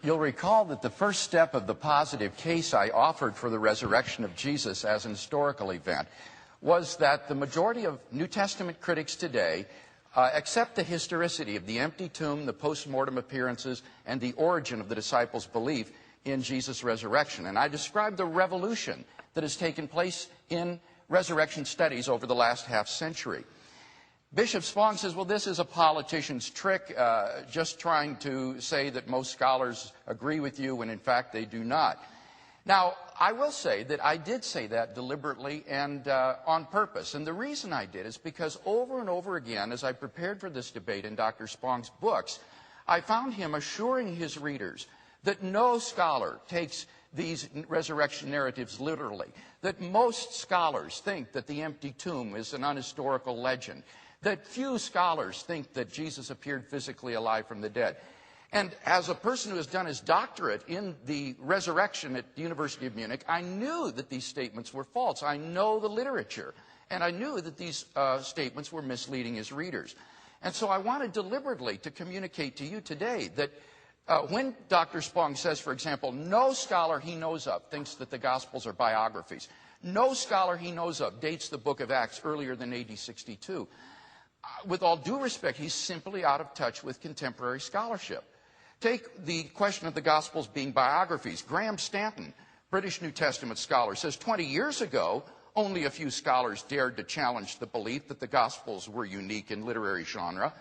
You'll recall that the first step of the positive case I offered for the resurrection of Jesus as an historical event was that the majority of New Testament critics today accept the historicity of the empty tomb, the post-mortem appearances, and the origin of the disciples' belief in Jesus' resurrection. And I described the revolution that has taken place in resurrection studies over the last half-century. Bishop Spong says, well, this is a politician's trick, just trying to say that most scholars agree with you when in fact they do not. Now, I will say that I did say that deliberately and on purpose. And the reason I did is because over and over again, as I prepared for this debate in Dr. Spong's books, I found him assuring his readers that no scholar takes these resurrection narratives literally, that most scholars think that the empty tomb is an unhistorical legend, that few scholars think that Jesus appeared physically alive from the dead. And as a person who has done his doctorate in the resurrection at the University of Munich, I knew that these statements were false. I know the literature, and I knew that these statements were misleading his readers. And so I wanted deliberately to communicate to you today that when Dr. Spong says, for example, no scholar he knows of thinks that the Gospels are biographies, no scholar he knows of dates the book of Acts earlier than AD 62, with all due respect, he's simply out of touch with contemporary scholarship. Take the question of the Gospels being biographies. Graham Stanton, British New Testament scholar, says 20 years ago, only a few scholars dared to challenge the belief that the Gospels were unique in literary genre.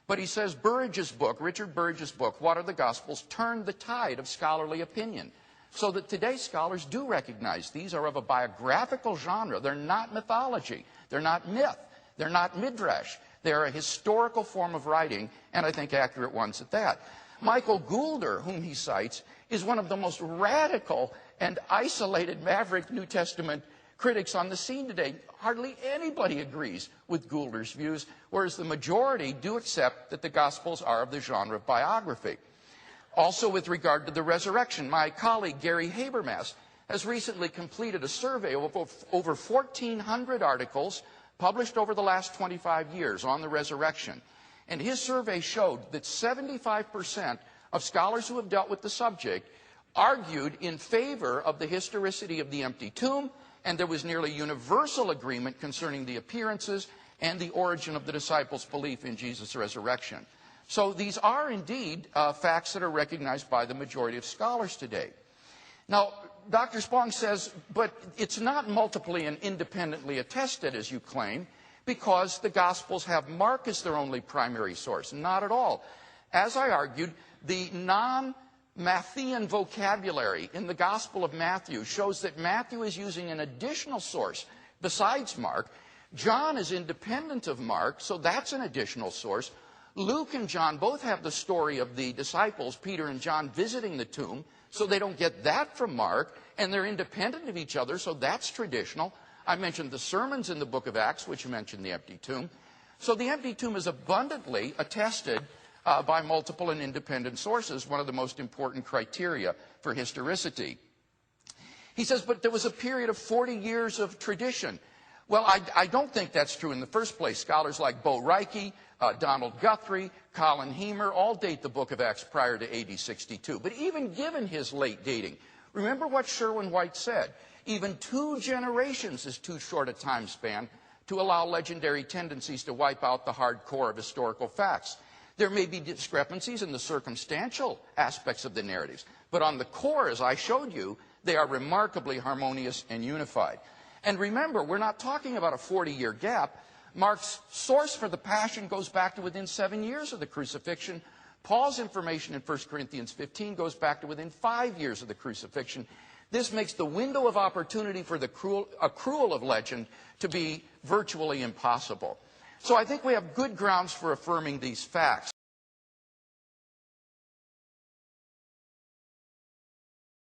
But he says Burridge's book, Richard Burridge's book, What Are the Gospels?, turned the tide of scholarly opinion. So that today scholars do recognize these are of a biographical genre. They're not mythology. They're not myth. They're not midrash. They're a historical form of writing, and I think accurate ones at that. Michael Goulder, whom he cites, is one of the most radical and isolated maverick New Testament critics on the scene today. Hardly anybody agrees with Goulder's views, whereas the majority do accept that the Gospels are of the genre of biography. Also, with regard to the resurrection, my colleague Gary Habermas has recently completed a survey of over 1,400 articles published over the last 25 years on the resurrection. And his survey showed that 75% of scholars who have dealt with the subject argued in favor of the historicity of the empty tomb, and there was nearly universal agreement concerning the appearances and the origin of the disciples' belief in Jesus' resurrection. So these are indeed facts that are recognized by the majority of scholars today. Now, Dr. Spong says, but it's not multiply and independently attested, as you claim, because the Gospels have Mark as their only primary source. Not at all. As I argued, the non-Matthean vocabulary in the Gospel of Matthew shows that Matthew is using an additional source besides Mark. John is independent of Mark, so that's an additional source. Luke and John both have the story of the disciples, Peter and John, visiting the tomb, so they don't get that from Mark, and they're independent of each other, so that's traditional. I mentioned the sermons in the book of Acts, which mention the empty tomb. So the empty tomb is abundantly attested by multiple and independent sources, one of the most important criteria for historicity. He says, but there was a period of 40 years of tradition. Well, I don't think that's true in the first place. Scholars like Bo Reike, Donald Guthrie, Colin Heemer all date the book of Acts prior to AD 62. But even given his late dating, remember what Sherwin White said. Even 2 generations is too short a time span to allow legendary tendencies to wipe out the hard core of historical facts. There may be discrepancies in the circumstantial aspects of the narratives, but on the core, as I showed you, they are remarkably harmonious and unified. And remember, we're not talking about a 40-year gap. Mark's source for the Passion goes back to within 7 years of the crucifixion. Paul's information in 1 Corinthians 15 goes back to within 5 years of the crucifixion. This makes the window of opportunity for the accrual of legend to be virtually impossible. So I think we have good grounds for affirming these facts.